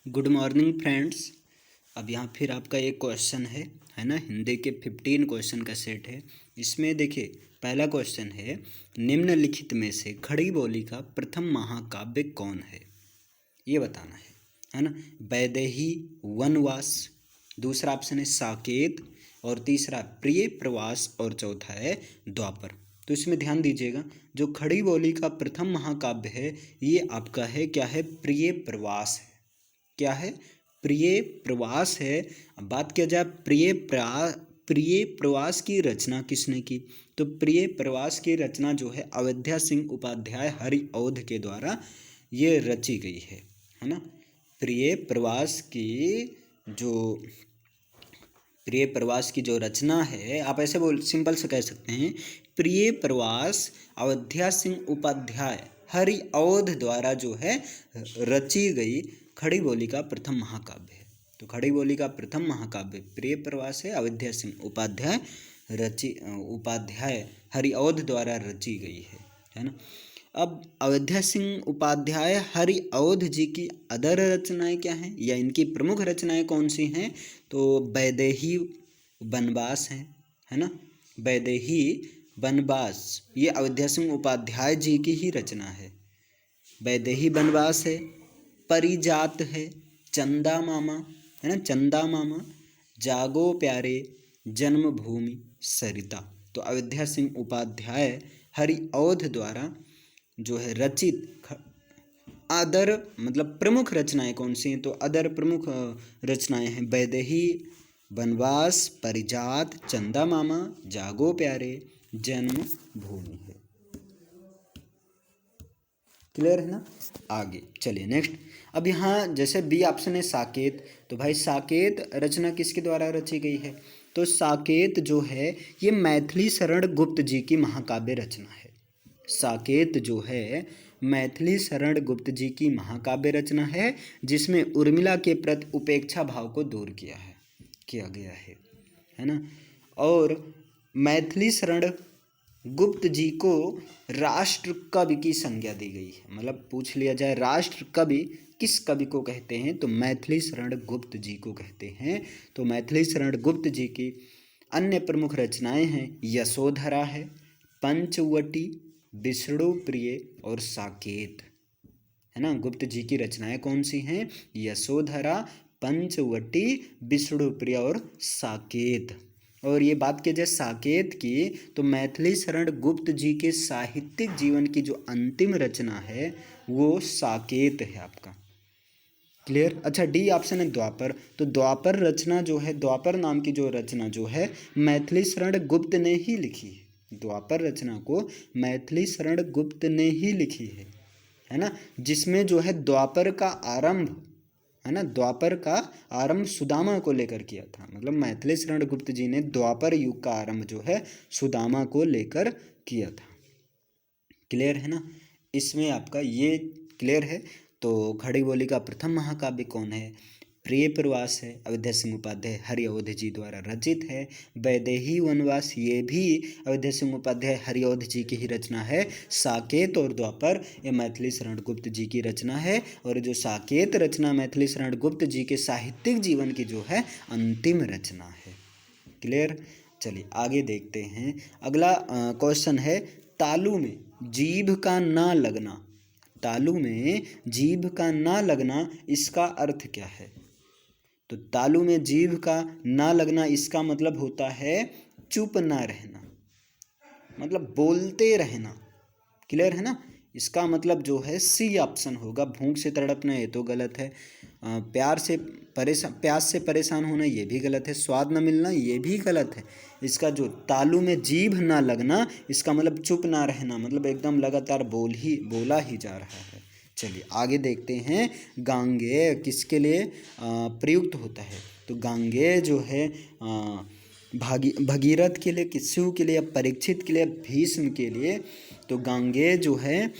Good morning friends. अब यहाँ फिर आपका एक क्वेश्चन है ना। हिंदी के 15 क्वेश्चन का सेट है। इसमें देखिए पहला क्वेश्चन है, निम्नलिखित में से खड़ी बोली का प्रथम महाकाव्य कौन है, ये बताना है ना। वैदेही, वनवास, दूसरा ऑप्शन है साकेत, और तीसरा प्रिय प्रवास, और चौथा है द्वापर। तो इसमें ध्यान दीजिएगा, जो खड़ी बोली का प्रथम महाकाव्य है ये आपका है क्या है, प्रिय प्रवास है। क्या है, प्रिय प्रवास है। अब बात किया जाए प्रिय प्रवास की रचना किसने की, तो प्रिय प्रवास की रचना जो है अवध्या सिंह उपाध्याय हरिऔध के द्वारा ये रची गई है ना। प्रिय प्रवास की जो रचना है, आप ऐसे बोल सिंपल से कह सकते हैं, प्रिय प्रवास अवध्या सिंह उपाध्याय हरिऔध द्वारा जो है रची गई खड़ी बोली का प्रथम महाकाव्य है। तो खड़ी बोली का प्रथम महाकाव्य प्रिय प्रवास है, अवध्या सिंह उपाध्याय हरिऔध द्वारा रची गई है ना। अब अवध्या सिंह उपाध्याय हरिऔध जी की अदर रचनाएं क्या हैं, या इनकी प्रमुख रचनाएं कौन सी हैं, तो वैदेही वनवास है ना। वैदेही वनवास ये अवध्या सिंह उपाध्याय जी की ही रचना है। वैदेही वनवास है, परिजात है, चंदा मामा है ना, चंदा मामा, जागो प्यारे, जन्मभूमि, सरिता। तो अवध्या सिंह उपाध्याय हरिऔध द्वारा जो है रचित अदर मतलब प्रमुख रचनाएं कौन सी हैं, तो अदर प्रमुख रचनाएं हैं वैदेही वनवास, परिजात, चंदा मामा, जागो प्यारे, जन्मभूमि है। क्लियर है ना। आगे चलिए नेक्स्ट। अब यहाँ जैसे बी ऑप्शन है साकेत, तो भाई साकेत रचना किसके द्वारा रची गई है, तो साकेत जो है ये मैथिली शरण गुप्त जी की महाकाव्य रचना है। साकेत जो है मैथिली शरण गुप्त जी की महाकाव्य रचना है, जिसमें उर्मिला के प्रति उपेक्षा भाव को दूर किया गया है ना। और मैथिली शरण गुप्त जी को राष्ट्र कवि की संज्ञा दी गई है। मतलब पूछ लिया जाए राष्ट्र कवि किस कवि को कहते हैं, तो मैथिली शरण गुप्त जी को कहते हैं। तो मैथिली शरण गुप्त जी की अन्य प्रमुख रचनाएं हैं यशोधरा है, पंचवटी, विष्णु प्रिय और साकेत है ना। गुप्त जी की रचनाएं कौन सी हैं, यशोधरा, पंचवटी, विष्णु प्रिय और साकेत। और ये बात की जाए साकेत की, तो मैथिली शरण गुप्त जी के साहित्यिक जीवन की जो अंतिम रचना है वो साकेत है आपका। क्लियर। अच्छा डी ऑप्शन है द्वापर, तो द्वापर रचना जो है, द्वापर नाम की जो रचना जो है मैथिली शरण गुप्त ने ही लिखी है। द्वापर रचना को मैथिली शरण गुप्त ने ही लिखी है ना। जिसमें जो है द्वापर का आरंभ है ना, द्वापर का आरंभ सुदामा को लेकर किया था। मतलब मैथिली शरण गुप्त जी ने द्वापर युग का आरंभ जो है सुदामा को लेकर किया था। क्लियर है ना। इसमें आपका ये क्लियर है। तो खड़ी बोली का प्रथम महाकाव्य कौन है, प्रिय प्रवास है, अवध्या सिंह उपाध्याय हरिऔध जी द्वारा रचित है। वैदेही वनवास ये भी अवध्या सिंह उपाध्याय हरिऔध जी की ही रचना है। साकेत और द्वापर ये मैथिली शरण गुप्त जी की रचना है। और जो साकेत रचना मैथिली शरण गुप्त जी के साहित्यिक जीवन की जो है अंतिम रचना है। क्लियर। चलिए आगे देखते हैं। अगला क्वेश्चन है, तालु में जीभ का ना लगना, तालु में जीभ का ना लगना इसका अर्थ क्या है, तो तालु में जीभ का ना लगना इसका मतलब होता है चुप ना रहना, मतलब बोलते रहना। क्लियर है ना। इसका मतलब जो है सी ऑप्शन होगा। भूख से तड़पना ये तो गलत है, प्यास से परेशान होना ये भी गलत है, स्वाद न मिलना ये भी गलत है। इसका जो तालु में जीभ ना लगना इसका मतलब चुप ना रहना, मतलब एकदम लगातार बोला ही जा रहा है। चलिए आगे देखते हैं। गांगेय किसके लिए प्रयुक्त होता है, तो गांगेय जो है भगीरथ के लिए, शिव के लिए, परीक्षित के लिए, भीष्म के लिए। तो गांगेय जो है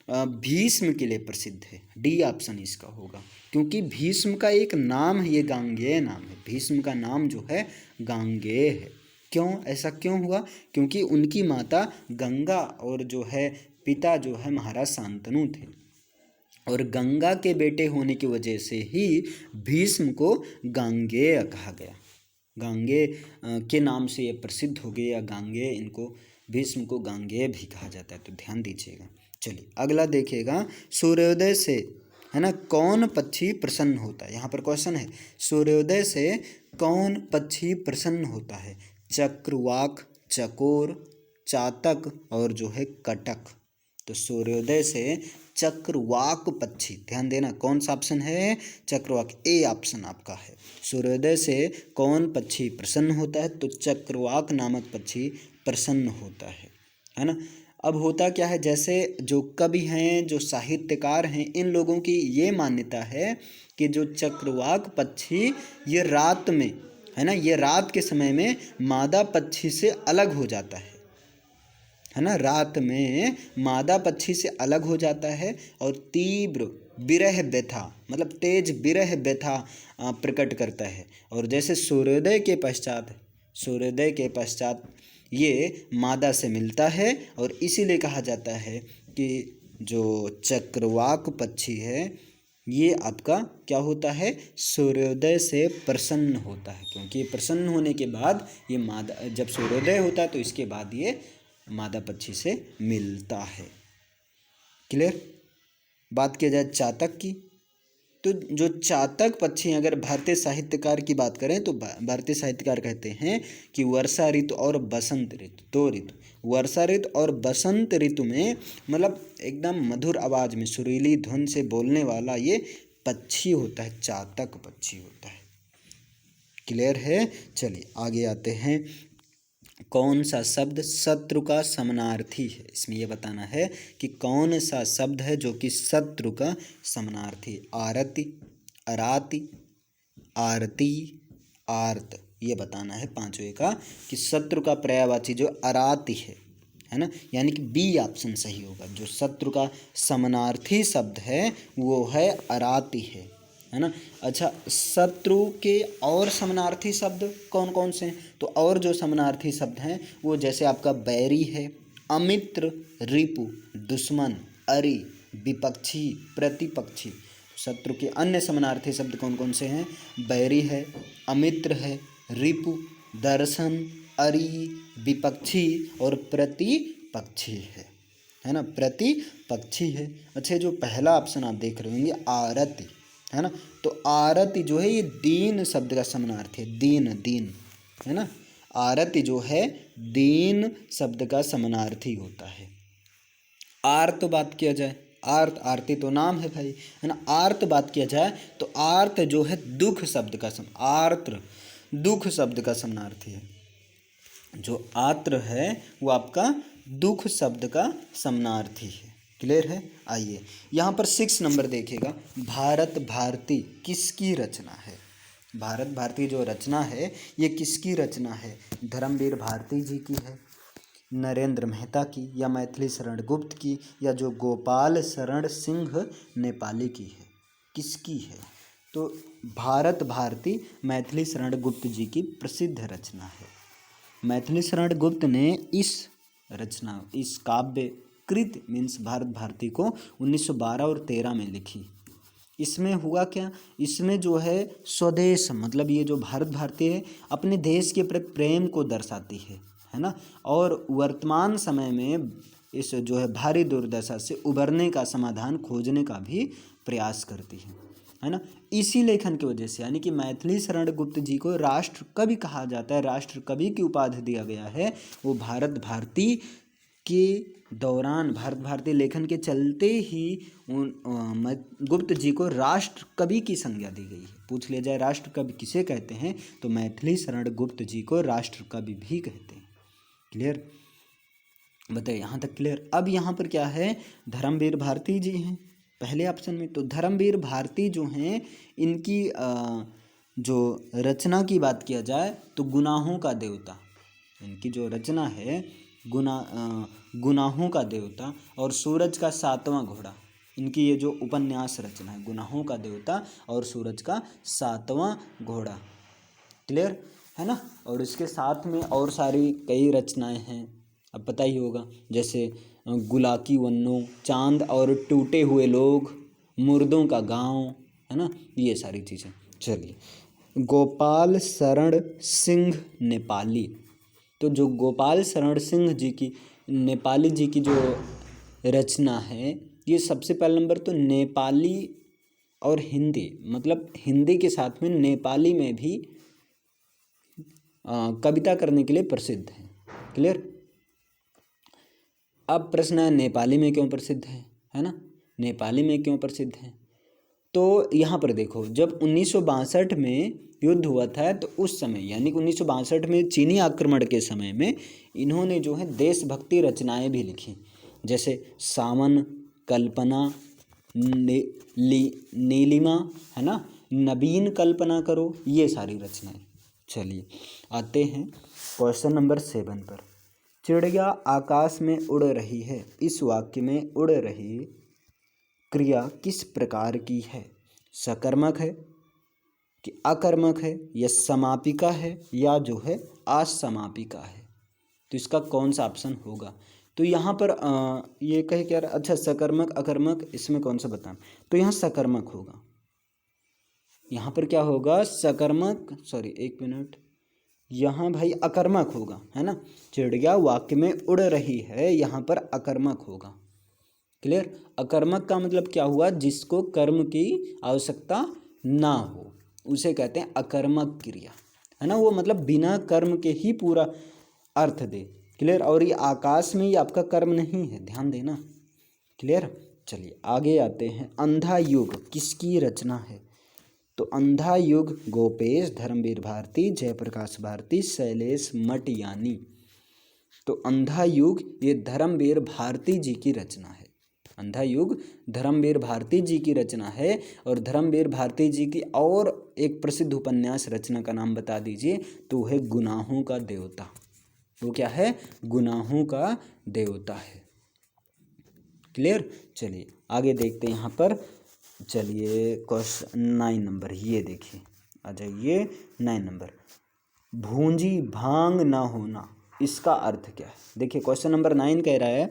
भीष्म के लिए प्रसिद्ध है। डी ऑप्शन इसका होगा, क्योंकि भीष्म का एक नाम है, ये गांगेय नाम है। भीष्म का नाम जो है गांगेय है। क्यों, ऐसा क्यों हुआ, क्योंकि उनकी माता गंगा और जो है पिता जो है महाराज शांतनु थे। और गंगा के बेटे होने की वजह से ही भीष्म को गांगेय कहा गया। गांगेय के नाम से ये प्रसिद्ध हो गए, या गांगेय, इनको भीष्म को गांगेय भी कहा जाता है, तो ध्यान दीजिएगा। चलिए अगला देखिएगा, सूर्योदय से, है ना, कौन पक्षी प्रसन्न होता है। यहाँ पर क्वेश्चन है, सूर्योदय से कौन पक्षी प्रसन्न होता है। चक्रवाक, चकोर, चातक और जो है कटक। तो सूर्योदय से चक्रवाक पक्षी, ध्यान देना कौन सा ऑप्शन है, चक्रवाक, ए ऑप्शन आपका है। सूर्योदय से कौन पक्षी प्रसन्न होता है, तो चक्रवाक नामक पक्षी प्रसन्न होता है ना। अब होता क्या है, जैसे जो कवि हैं, जो साहित्यकार हैं, इन लोगों की ये मान्यता है कि जो चक्रवाक पक्षी ये रात में, है ना, ये रात के समय में मादा पक्षी से अलग हो जाता है ना, रात में मादा पक्षी से अलग हो जाता है और तीव्र विरह व्यथा, मतलब तेज विरह व्यथा प्रकट करता है। और जैसे सूर्योदय के पश्चात ये मादा से मिलता है, और इसीलिए कहा जाता है कि जो चक्रवाक पक्षी है ये आपका क्या होता है, सूर्योदय से प्रसन्न होता है, क्योंकि ये प्रसन्न होने के बाद ये मादा, जब सूर्योदय होता है तो इसके बाद ये मादा पक्षी से मिलता है। क्लियर। बात किया जाए चातक की, तो जो चातक पक्षी, अगर भारतीय साहित्यकार की बात करें तो भारतीय साहित्यकार कहते हैं कि वर्षा ऋतु और बसंत ऋतु, दो ऋतु, वर्षा ऋतु और बसंत ऋतु में, मतलब एकदम मधुर आवाज़ में सुरीली धुन से बोलने वाला ये पक्षी होता है, चातक पक्षी होता है। क्लियर है। चलिए आगे आते हैं, कौन सा शब्द शत्रु का समानार्थी है। इसमें यह बताना है कि कौन सा शब्द है जो कि शत्रु का समानार्थी। आरति, अराति, आरती, आर्त, ये बताना है पांचों का कि शत्रु का पर्यायवाची जो अराति है ना, यानी कि बी ऑप्शन सही होगा। जो शत्रु का समानार्थी शब्द है वो है अराति है ना। अच्छा, शत्रु के और समानार्थी शब्द कौन कौन से हैं, तो और जो समानार्थी शब्द हैं वो जैसे आपका बैरी है, अमित्र, रिपु, दुश्मन, अरि, विपक्षी, प्रतिपक्षी। शत्रु के अन्य समानार्थी शब्द कौन कौन से हैं, बैरी है, अमित्र है, रिपु, दर्शन, अरि, विपक्षी और प्रतिपक्षी है ना, प्रतिपक्षी है। अच्छा, जो पहला ऑप्शन आप देख रहे होंगे आरती, है ना, तो आरती जो है ये दीन शब्द का समानार्थी है, दीन है ना। आरती जो है दीन शब्द का समानार्थी होता है। आर्त बात किया जाए, आर्त, आरती तो नाम है भाई, है ना। आर्त बात किया जाए तो आर्त जो है दुख शब्द का आर्त दुख शब्द का समानार्थी है। जो आत्र है वो आपका दुख शब्द का समानार्थी है। क्लियर है। आइए यहाँ पर 6 नंबर देखिएगा, भारत भारती किसकी रचना है। भारत भारती जो रचना है ये किसकी रचना है, धर्मवीर भारती जी की है, नरेंद्र मेहता की, या मैथिली शरण गुप्त की, या जो गोपाल शरण सिंह नेपाली की है, किसकी है। तो भारत भारती मैथिली शरण गुप्त जी की प्रसिद्ध रचना है। मैथिली शरण गुप्त ने इस रचना, इस काव्य कृत मीन्स भारत भारती को 1912 और 13 में लिखी। इसमें हुआ क्या, इसमें जो है स्वदेश, मतलब ये जो भारत भारती है अपने देश के प्रति प्रेम को दर्शाती है ना, और वर्तमान समय में इस जो है भारी दुर्दशा से उबरने का समाधान खोजने का भी प्रयास करती है ना। इसी लेखन की वजह से, यानी कि मैथिली शरण गुप्त जी को राष्ट्र कवि कहा जाता है, राष्ट्र कवि की उपाधि दिया गया है। वो भारत भारती के दौरान, भारत भारती लेखन के चलते ही गुप्त जी को राष्ट्र कवि की संज्ञा दी गई है। पूछ लिया जाए राष्ट्र कवि किसे कहते हैं, तो मैथिली शरण गुप्त जी को राष्ट्र कवि भी कहते हैं। क्लियर, बताइए यहाँ तक क्लियर। अब यहाँ पर क्या है, धर्मवीर भारती जी हैं पहले ऑप्शन में। तो धर्मवीर भारती जो हैं इनकी जो रचना की बात किया जाए तो गुनाहों का देवता, इनकी जो रचना है गुनाहों का देवता और सूरज का 7वां घोड़ा, इनकी ये जो उपन्यास रचना है, गुनाहों का देवता और सूरज का 7वां घोड़ा। क्लियर है ना। और इसके साथ में और सारी कई रचनाएं हैं, अब पता ही होगा, जैसे गुलाकी वन्नो, चांद और टूटे हुए लोग, मुर्दों का गांव, है ना, ये सारी चीज़ें। चलिए, गोपाल शरण सिंह नेपाली। तो जो गोपाल शरण सिंह जी की, नेपाली जी की जो रचना है, ये सबसे पहला नंबर तो नेपाली और हिंदी, मतलब हिंदी के साथ में नेपाली में भी कविता करने के लिए प्रसिद्ध है। क्लियर। अब प्रश्न है नेपाली में क्यों प्रसिद्ध है ना, नेपाली में क्यों प्रसिद्ध है। तो यहाँ पर देखो, जब 1962 में युद्ध हुआ था, तो उस समय यानी कि 1962 में चीनी आक्रमण के समय में इन्होंने जो है देशभक्ति रचनाएं भी लिखी, जैसे सावन, कल्पना, नीलिमा, है ना, नवीन कल्पना करो, ये सारी रचनाएं। चलिए आते हैं क्वेश्चन नंबर 7 पर। चिड़िया आकाश में उड़ रही है, इस वाक्य में उड़ रही क्रिया किस प्रकार की है। सकर्मक है कि अकर्मक है, या समापिका है, या जो है असमापिका है। तो इसका कौन सा ऑप्शन होगा। तो यहाँ पर ये कहे क्या, अच्छा सकर्मक अकर्मक, इसमें कौन सा बताएं। तो यहाँ सकर्मक होगा, यहाँ पर क्या होगा, सकर्मक, सॉरी एक मिनट, यहाँ भाई अकर्मक होगा, है ना। चिड़िया वाक्य में उड़ रही है, यहाँ पर अकर्मक होगा। क्लियर। अकर्मक का मतलब क्या हुआ, जिसको कर्म की आवश्यकता ना हो, उसे कहते हैं अकर्मक क्रिया, है ना। वो मतलब बिना कर्म के ही पूरा अर्थ दे। क्लियर। और ये आकाश में, ये आपका कर्म नहीं है, ध्यान देना। क्लियर। चलिए आगे आते हैं। अंधा युग किसकी रचना है। तो अंधा युग गोपेश, धर्मवीर भारती, जयप्रकाश भारती, शैलेश मटियानी। तो अंधा युग ये धर्मवीर भारती जी की रचना है। अंधा युग धर्मवीर भारती जी की रचना है। और धर्मवीर भारती जी की और एक प्रसिद्ध उपन्यास रचना का नाम बता दीजिए। तो वो है गुनाहों का देवता। वो क्या है, गुनाहों का देवता है। क्लियर। चलिए आगे देखते हैं यहाँ पर। चलिए क्वेश्चन 9 नंबर, ये देखिए, आ जाइए 9 नंबर। भूंजी भांग ना होना, इसका अर्थ क्या है। देखिए क्वेश्चन नंबर 9 कह रहा है,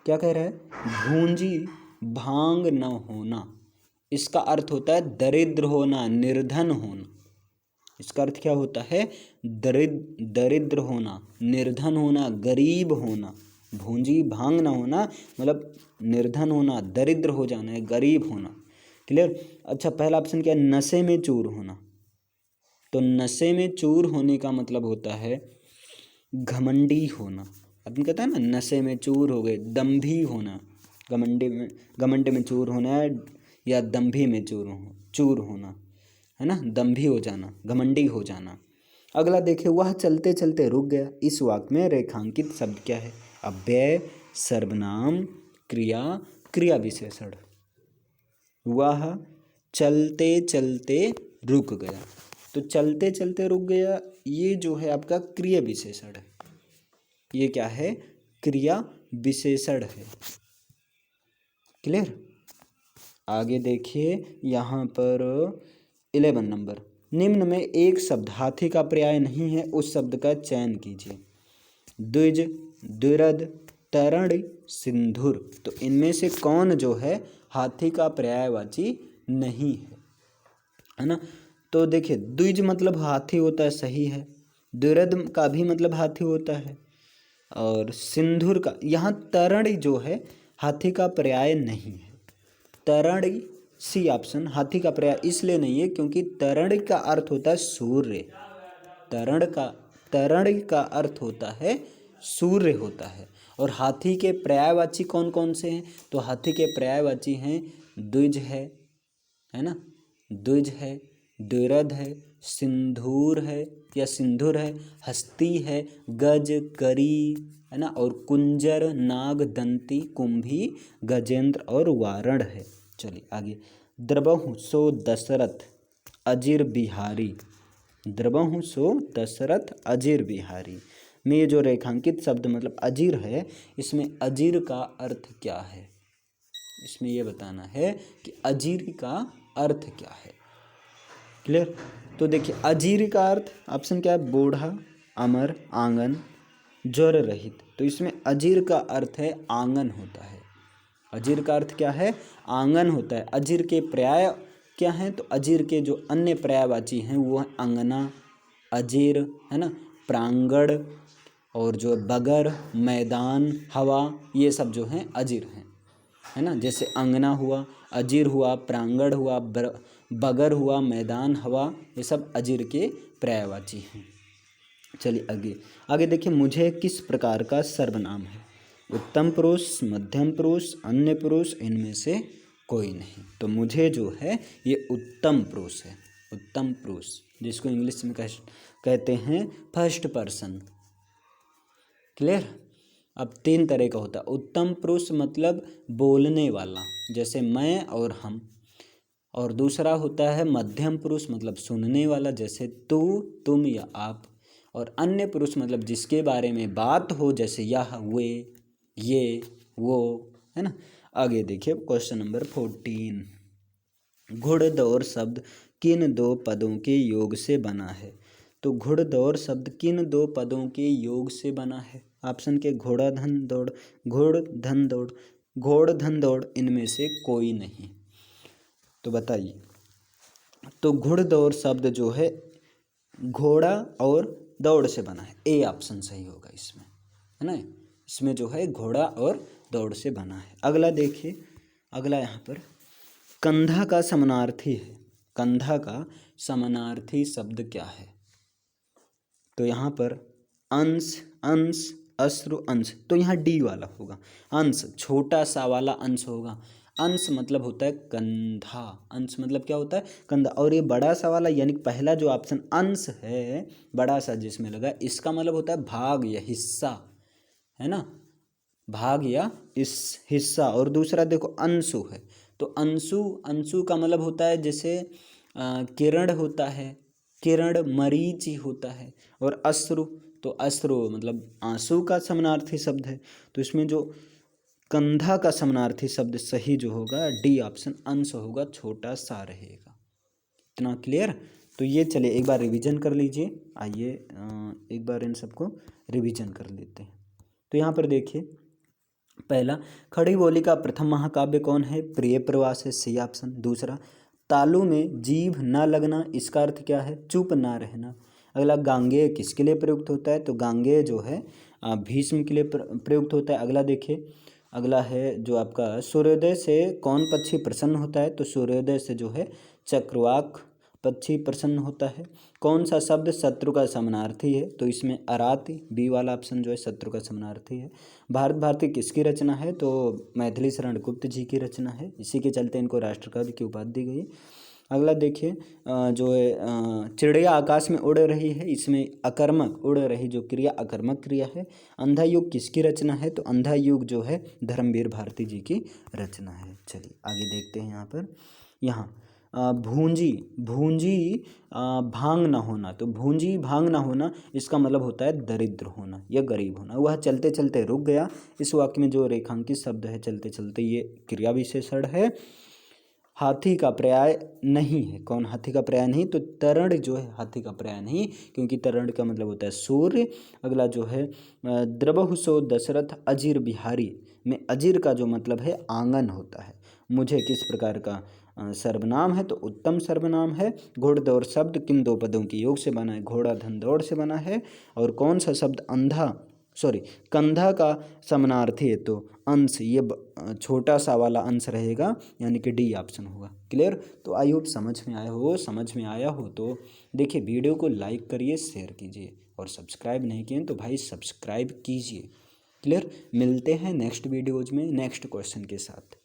क्या कह रहा है, भूंजी भांग न होना, इसका अर्थ होता है दरिद्र होना, निर्धन होना। इसका अर्थ क्या होता है, दरिद्र होना, निर्धन होना, गरीब होना। भूंजी भांग ना होना मतलब निर्धन होना, दरिद्र हो जाना है, गरीब होना। क्लियर। अच्छा पहला ऑप्शन क्या है, नशे में चूर होना। तो नशे में चूर होने का मतलब होता है घमंडी होना। आदमी कहता है ना, नशे में चूर हो गए, दम्भी होना, घमंड में चूर होना है, या दम्भी में चूर होना, है ना, दम्भी हो जाना, घमंडी हो जाना। अगला देखिए, वह चलते चलते रुक गया, इस वाक्य में रेखांकित शब्द क्या है। अव्यय, सर्वनाम, क्रिया, क्रिया विशेषण। वह चलते चलते रुक गया। तो चलते चलते रुक गया, ये जो है आपका क्रिया विशेषण है। ये क्या है, क्रिया विशेषण है। क्लियर। आगे देखिए यहाँ पर 11 नंबर। निम्न में एक शब्द हाथी का पर्याय नहीं है, उस शब्द का चयन कीजिए। द्विज, द्विरद, तरण, सिंधुर। तो इनमें से कौन जो है हाथी का पर्यायवाची नहीं है ना। तो देखिए द्विज मतलब हाथी होता है, सही है। द्विरद का भी मतलब हाथी होता है। और सिंधुर का, यहाँ तरण जो है हाथी का पर्याय नहीं है। तरण सी ऑप्शन हाथी का पर्याय इसलिए नहीं है क्योंकि तरण का अर्थ होता है सूर्य। तरण का अर्थ होता है सूर्य होता है। और हाथी के पर्यायवाची कौन कौन से हैं। तो हाथी के पर्यायवाची हैं द्विज है ना, द्विज है, द्विरद है, सिंधूर है या सिंधुर है, हस्ती है, गज, करी, है ना, और कुंजर, नाग, दंती, कुंभी, गजेंद्र और वारण है। चलिए आगे। द्रवहु सो दशरथ अजीर बिहारी। द्रवहु सो दशरथ अजीर बिहारी में ये जो रेखांकित शब्द मतलब अजीर है, इसमें अजीर का अर्थ क्या है। इसमें यह बताना है कि अजीर का अर्थ क्या है। क्लियर। तो देखिए अजीर का अर्थ ऑप्शन क्या है, बूढ़ा, अमर, आंगन, ज्वर रहित। तो इसमें अजीर का अर्थ है आंगन होता है। अजीर का अर्थ क्या है? आंगन होता है। अजीर के पर्याय क्या हैं? तो अजीर के जो अन्य पर्यायवाची हैं वो है अंगना, अजीर, है ना, प्रांगण, और जो बगर, मैदान, हवा, ये सब जो हैं अजीर हैं, है ना। जैसे अंगना हुआ, अजीर हुआ, प्रांगण हुआ, बगर हुआ, मैदान, हवा, ये सब अजीर के पर्यायवाची हैं। चलिए आगे आगे देखिए, मुझे किस प्रकार का सर्वनाम है? उत्तम पुरुष, मध्यम पुरुष, अन्य पुरुष, इनमें से कोई नहीं। तो मुझे जो है ये उत्तम पुरुष है। उत्तम पुरुष जिसको इंग्लिश में कहते हैं फर्स्ट पर्सन। क्लियर? अब 3 तरह का होता है। उत्तम पुरुष मतलब बोलने वाला, जैसे मैं और हम। और दूसरा होता है मध्यम पुरुष मतलब सुनने वाला, जैसे तू, तुम या आप। और अन्य पुरुष मतलब जिसके बारे में बात हो, जैसे यह, वे, ये, वो, है ना। आगे देखिए क्वेश्चन नंबर 14। घुड़दौड़ शब्द किन 2 पदों के योग से बना है? तो घुड़दौड़ शब्द किन 2 पदों के योग से बना है? ऑप्शन के घोड़ा धन दौड़, घोड़ धन दौड़, घोड़ धन दौड़, इनमें से कोई नहीं। तो बताइए। तो घुड़दौड़ शब्द जो है घोड़ा और दौड़ से बना है। ए ऑप्शन सही होगा इसमें, है ना। इसमें जो है घोड़ा और दौड़ से बना है। अगला देखिए, अगला यहाँ पर कंधा का समानार्थी है। कंधा का समानार्थी शब्द क्या है? तो यहाँ पर अंश, अंश, अश्रु, अंश। तो यहाँ डी वाला होगा। अंश छोटा सा वाला अंश होगा। अंश मतलब होता है कंधा। अंश मतलब क्या होता है? कंधा। और ये बड़ा सा वाला यानी पहला जो ऑप्शन अंश है, बड़ा सा जिसमें लगा, इसका मतलब होता है भाग या हिस्सा, है ना, भाग या इस हिस्सा। और दूसरा देखो अंशु है, तो अंशु, अंशु का मतलब होता है जैसे किरण होता है, किरण, मरीचि होता है। और अश्रु, तो अश्रु मतलब आंसू का समानार्थी शब्द है। तो इसमें जो कंधा का समानार्थी शब्द सही जो होगा डी ऑप्शन अंश होगा, छोटा सा रहेगा। इतना क्लियर? तो ये चलिए एक बार रिवीजन कर लीजिए। आइए एक बार इन सबको रिवीजन कर लेते हैं। तो यहाँ पर देखिए, पहला खड़ी बोली का प्रथम महाकाव्य कौन है? प्रिय प्रवास है, सी ऑप्शन। दूसरा तालू में जीभ न लगना, इसका अर्थ क्या है? चुप ना रहना। अगला गांगेय किसके लिए प्रयुक्त होता है? तो गांगेय जो है भीष्म के लिए प्रयुक्त होता है। अगला देखिए, अगला है जो आपका सूर्योदय से कौन पक्षी प्रसन्न होता है? तो सूर्योदय से जो है चक्रवाक पक्षी प्रसन्न होता है। कौन सा शब्द शत्रु का समानार्थी है? तो इसमें अराति, बी वाला ऑप्शन जो है शत्रु का समानार्थी है। भारत भारती किसकी रचना है? तो मैथिली शरण गुप्त जी की रचना है। इसी के चलते इनको राष्ट्रकवि की उपाधि दी गई। अगला देखिए, जो है चिड़िया आकाश में उड़ रही है, इसमें अकर्मक, उड़ रही जो क्रिया अकर्मक क्रिया है। अंधा युग किसकी रचना है? तो अंधा युग जो है धर्मवीर भारती जी की रचना है। चलिए आगे देखते हैं। यहाँ पर यहाँ भूंजी, भूंजी भांग न होना। तो भूंजी भांग न होना इसका मतलब होता है दरिद्र होना या गरीब होना। वह चलते चलते रुक गया। इस वाक्य में जो रेखांकित शब्द है चलते चलते, ये क्रिया विशेषण है। हाथी का पर्याय नहीं है। कौन हाथी का पर्याय नहीं? तो तरण जो है हाथी का पर्याय नहीं, क्योंकि तरण का मतलब होता है सूर्य। अगला जो है द्रबहुसो दशरथ अजीर बिहारी में अजीर का जो मतलब है आंगन होता है। मुझे किस प्रकार का सर्वनाम है? तो उत्तम सर्वनाम है। घोड़दौड़ शब्द किन 2 पदों के योग से बना है? घोड़ा धन दौड़ से बना है। और कौन सा शब्द कंधा का समानार्थी है? तो अंश, ये छोटा सा वाला अंश रहेगा, यानी कि डी ऑप्शन होगा। क्लियर? तो आई होप समझ में आया हो तो देखिए वीडियो को लाइक करिए, शेयर कीजिए, और सब्सक्राइब नहीं किए तो भाई सब्सक्राइब कीजिए। क्लियर? मिलते हैं नेक्स्ट वीडियोज़ में नेक्स्ट क्वेश्चन के साथ।